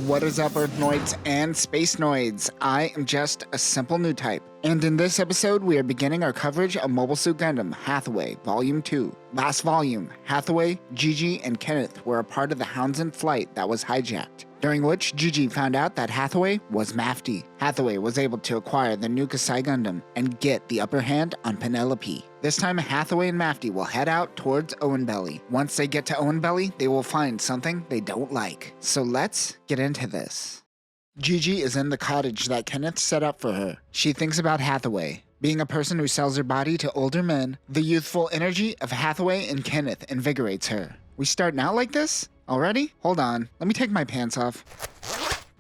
What is up, Earthnoids and Spacenoids? I am just a simple new type, and in this episode we are beginning our coverage of Mobile Suit Gundam Hathaway Volume 2. Last volume, Hathaway, Gigi, and Kenneth were a part of the Houndsdon flight that was hijacked, during which Gigi found out that Hathaway was Mafty. Hathaway was able to acquire the new Kasai Gundam and get the upper hand on Penelope. This time, Hathaway and Mafty will head out towards Oenbelli. Once they get to Oenbelli, they will find something they don't like. So let's get into this. Gigi is in the cottage that Kenneth set up for her. She thinks about Hathaway. Being a person who sells her body to older men, the youthful energy of Hathaway and Kenneth invigorates her. We starting out like this? Already? Hold on, let me take my pants off.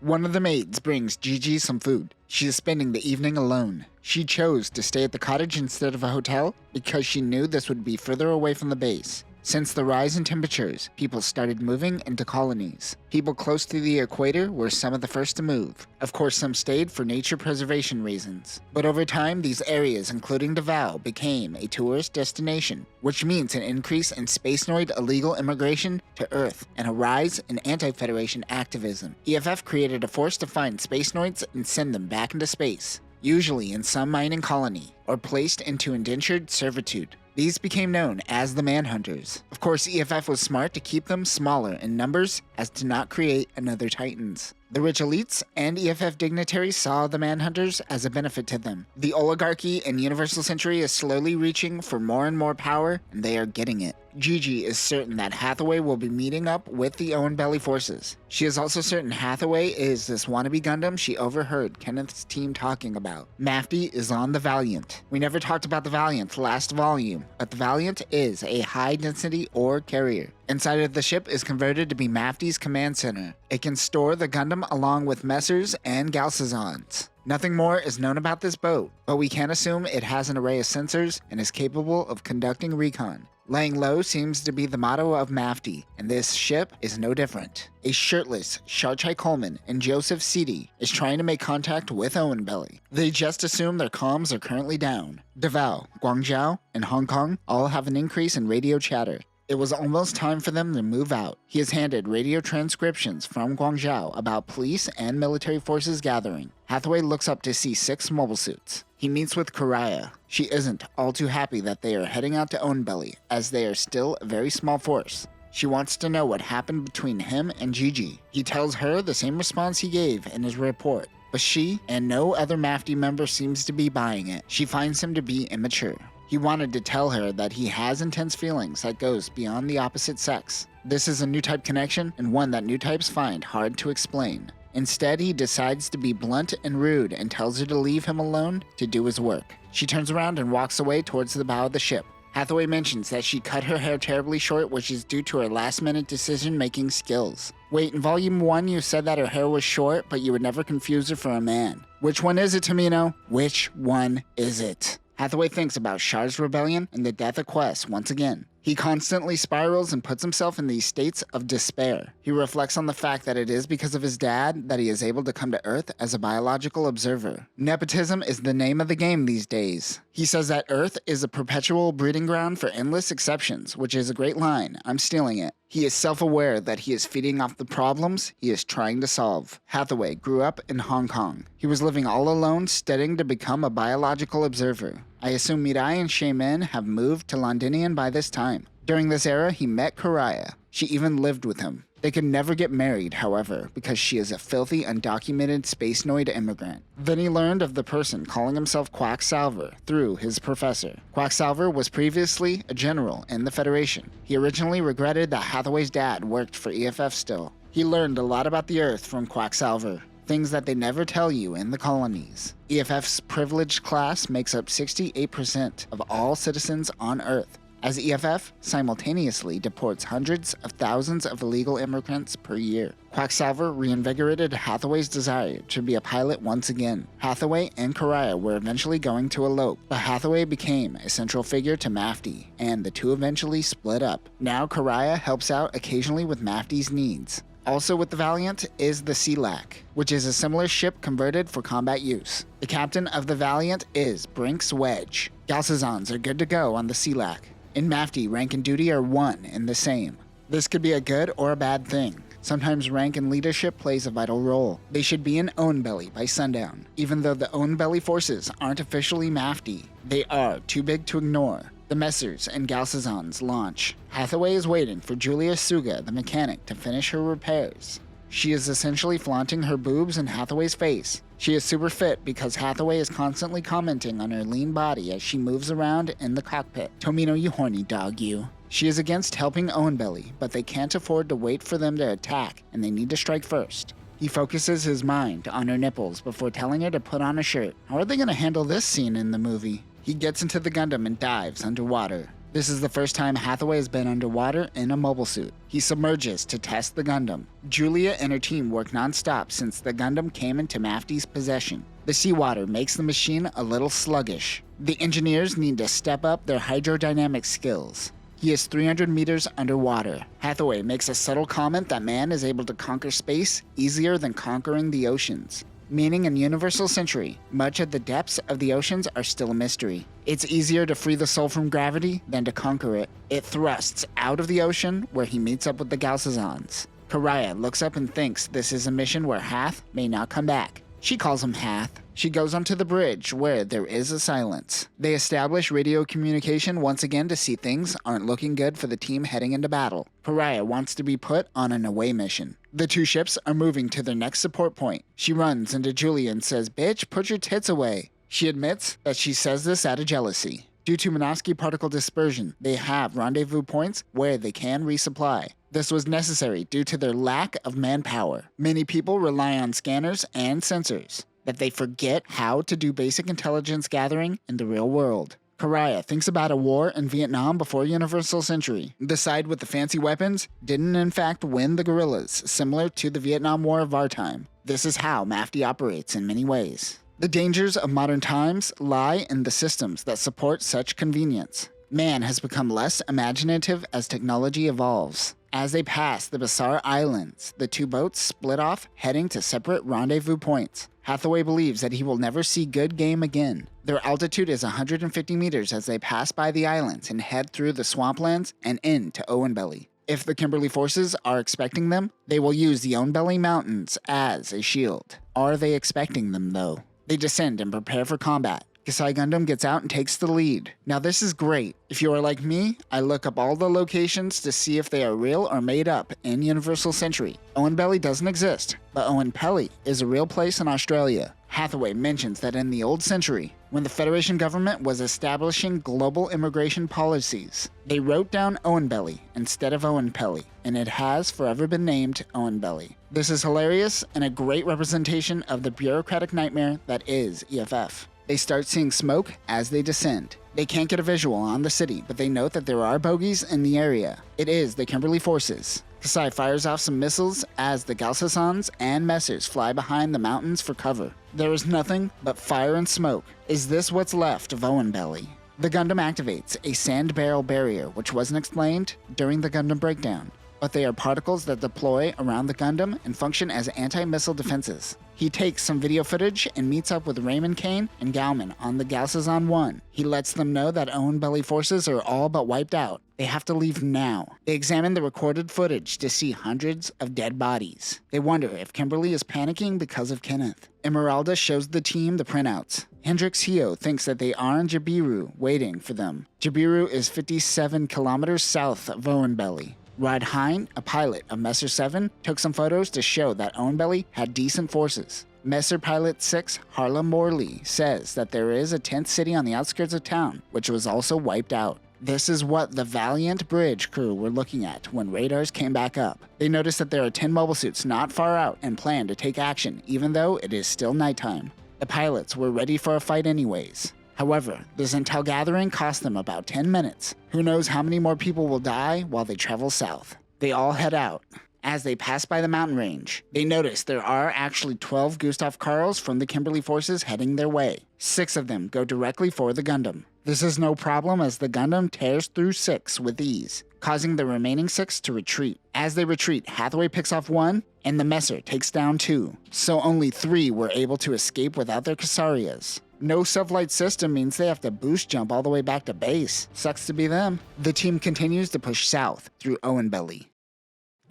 One of the maids brings Gigi some food. She is spending the evening alone. She chose to stay at the cottage instead of a hotel because she knew this would be further away from the base. Since the rise in temperatures, people started moving into colonies. People close to the equator were some of the first to move. Of course, some stayed for nature preservation reasons. But over time, these areas, including Davao, became a tourist destination, which means an increase in Spacenoid illegal immigration to Earth and a rise in anti-Federation activism. EFF created a force to find Spacenoids and send them back into space, usually in some mining colony, or placed into indentured servitude. These became known as the Manhunters. Of course, EFF was smart to keep them smaller in numbers as to not create another Titans. The rich elites and EFF dignitaries saw the Manhunters as a benefit to them. The oligarchy and Universal Century is slowly reaching for more and more power, and they are getting it. Gigi is certain that Hathaway will be meeting up with the Oenbelli forces. She is also certain Hathaway is this wannabe Gundam she overheard Kenneth's team talking about. Mafty is on the Valiant. We never talked about the Valiant last volume, but the Valiant is a high-density ore carrier. Inside of the ship is converted to be Mafty's command center. It can store the Gundam along with Messers and Galcizons. Nothing more is known about this boat, but we can assume it has an array of sensors and is capable of conducting recon. Laying low seems to be the motto of Mafty, and this ship is no different. A shirtless Sharchai Coleman and Joseph Seedy is trying to make contact with Oenbelli. They just assume their comms are currently down. Davao, Guangzhou, and Hong Kong all have an increase in radio chatter. It was almost time for them to move out. He is handed radio transcriptions from Guangzhou about police and military forces gathering. Hathaway looks up to see 6 mobile suits. He meets with Karaya. She isn't all too happy that they are heading out to Oenbelli, as they are still a very small force. She wants to know what happened between him and Gigi. He tells her the same response he gave in his report, but she and no other Mafty member seems to be buying it. She finds him to be immature. He wanted to tell her that he has intense feelings that goes beyond the opposite sex. This is a new type connection, and one that new types find hard to explain. Instead, he decides to be blunt and rude and tells her to leave him alone to do his work. She turns around and walks away towards the bow of the ship. Hathaway mentions that she cut her hair terribly short, which is due to her last-minute decision-making skills. Wait, in Volume 1 you said that her hair was short, but you would never confuse her for a man. Which one is it, Tamino? Which one is it? Hathaway thinks about Char's rebellion and the death of Quest once again. He constantly spirals and puts himself in these states of despair. He reflects on the fact that it is because of his dad that he is able to come to Earth as a biological observer. Nepotism is the name of the game these days. He says that Earth is a perpetual breeding ground for endless exceptions, which is a great line. I'm stealing it. He is self-aware that he is feeding off the problems he is trying to solve. Hathaway grew up in Hong Kong. He was living all alone, studying to become a biological observer. I assume Mirai and Shaman have moved to Londinian by this time. During this era, he met Karaya. She even lived with him. They could never get married, however, because she is a filthy, undocumented Spacenoid immigrant. Then he learned of the person calling himself Quacksalver through his professor. Quacksalver was previously a general in the Federation. He originally regretted that Hathaway's dad worked for EFF still. He learned a lot about the Earth from Quacksalver, things that they never tell you in the colonies. EFF's privileged class makes up 68% of all citizens on Earth, as EFF simultaneously deports hundreds of thousands of illegal immigrants per year. Quacksalver reinvigorated Hathaway's desire to be a pilot once again. Hathaway and Karaya were eventually going to elope, but Hathaway became a central figure to Mafty, and the two eventually split up. Now Karaya helps out occasionally with Mafty's needs. Also with the Valiant is the Sealac, which is a similar ship converted for combat use. The captain of the Valiant is Brink's Wedge. Galcizons are good to go on the Sealac. In Mafty, rank and duty are one and the same. This could be a good or a bad thing. Sometimes rank and leadership plays a vital role. They should be in Oenbelli by sundown. Even though the Oenbelli forces aren't officially Mafty, they are too big to ignore. The Messers and Galcezons launch. Hathaway is waiting for Julia Suga, the mechanic, to finish her repairs. She is essentially flaunting her boobs in Hathaway's face. She is super fit because Hathaway is constantly commenting on her lean body as she moves around in the cockpit. Tomino, you horny dog, you. She is against helping Oenbelli, but they can't afford to wait for them to attack, and they need to strike first. He focuses his mind on her nipples before telling her to put on a shirt. How are they going to handle this scene in the movie? He gets into the Gundam and dives underwater. This is the first time Hathaway has been underwater in a mobile suit. He submerges to test the Gundam. Julia and her team work non-stop since the Gundam came into Mafty's possession. The seawater makes the machine a little sluggish. The engineers need to step up their hydrodynamic skills. He is 300 meters underwater. Hathaway makes a subtle comment that man is able to conquer space easier than conquering the oceans. Meaning in Universal Century, much of the depths of the oceans are still a mystery. It's easier to free the soul from gravity than to conquer it. It thrusts out of the ocean where he meets up with the Galcezons. Karaya looks up and thinks this is a mission where Hath may not come back. She calls him Hath. She goes onto the bridge where there is a silence. They establish radio communication once again to see things aren't looking good for the team heading into battle. Karaya wants to be put on an away mission. The two ships are moving to their next support point. She runs into Julia and says, "Bitch, put your tits away." She admits that she says this out of jealousy. Due to Minovsky particle dispersion, they have rendezvous points where they can resupply. This was necessary due to their lack of manpower. Many people rely on scanners and sensors, but they forget how to do basic intelligence gathering in the real world. Karaya thinks about a war in Vietnam before Universal Century. The side with the fancy weapons didn't in fact win the guerrillas, similar to the Vietnam War of our time. This is how Mafty operates in many ways. The dangers of modern times lie in the systems that support such convenience. Man has become less imaginative as technology evolves. As they pass the Basar Islands, the two boats split off, heading to separate rendezvous points. Hathaway believes that he will never see good game again. Their altitude is 150 meters as they pass by the islands and head through the swamplands and into Oenbelli. If the Kimberly forces are expecting them, they will use the Oenbelli Mountains as a shield. Are they expecting them, though? They descend and prepare for combat. Kasai Gundam gets out and takes the lead. Now this is great. If you are like me, I look up all the locations to see if they are real or made up in Universal Century. Oenbelli doesn't exist, but Oenbelli is a real place in Australia. Hathaway mentions that in the old century, when the Federation government was establishing global immigration policies, they wrote down Oenbelli instead of Oenbelli, and it has forever been named Oenbelli. This is hilarious and a great representation of the bureaucratic nightmare that is EFF. They start seeing smoke as they descend. They can't get a visual on the city, but they note that there are bogies in the area. It is the Kimberly forces. Kasai fires off some missiles as the Galcezons and Messers fly behind the mountains for cover. There is nothing but fire and smoke. Is this what's left of Oenbelli? The Gundam activates a sand barrel barrier, which wasn't explained during the Gundam breakdown, but they are particles that deploy around the Gundam and function as anti-missile defenses. He takes some video footage and meets up with Raymond Kane and Gauman on the Galcezon 1. He lets them know that Oenbelli forces are all but wiped out. They have to leave now. They examine the recorded footage to see hundreds of dead bodies. They wonder if Kimberly is panicking because of Kenneth. Emeralda shows the team the printouts. Hendrix Hio thinks that they are in Jabiru waiting for them. Jabiru is 57 kilometers south of Oenbelli. Rod Hine, a pilot of Messer 7, took some photos to show that Oenbelli had decent forces. Messer Pilot 6 Harlem Morley says that there is a tent city on the outskirts of town, which was also wiped out. This is what the Valiant bridge crew were looking at when radars came back up. They noticed that there are 10 mobile suits not far out and plan to take action even though it is still nighttime. The pilots were ready for a fight anyways. However, this intel gathering cost them about 10 minutes. Who knows how many more people will die while they travel south. They all head out. As they pass by the mountain range, they notice there are actually 12 Gustav Karls from the Kimberly forces heading their way. 6 of them go directly for the Gundam. This is no problem as the Gundam tears through 6 with ease, causing the remaining 6 to retreat. As they retreat, Hathaway picks off 1, and the Messer takes down 2. So only 3 were able to escape without their Kasarias. No self-light system means they have to boost jump all the way back to base. Sucks to be them. The team continues to push south through Oenbelli.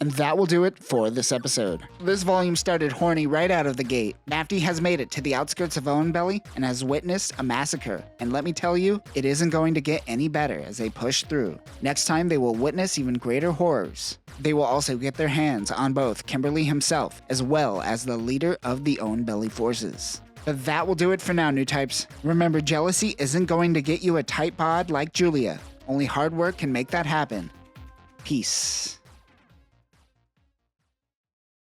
And that will do it for this episode. This volume started horny right out of the gate. Mafty has made it to the outskirts of Oenbelli and has witnessed a massacre. And let me tell you, it isn't going to get any better as they push through. Next time, they will witness even greater horrors. They will also get their hands on both Kimberly himself, as well as the leader of the Oenbelli forces. But that will do it for now, new types. Remember, jealousy isn't going to get you a tight bod like Julia. Only hard work can make that happen. Peace.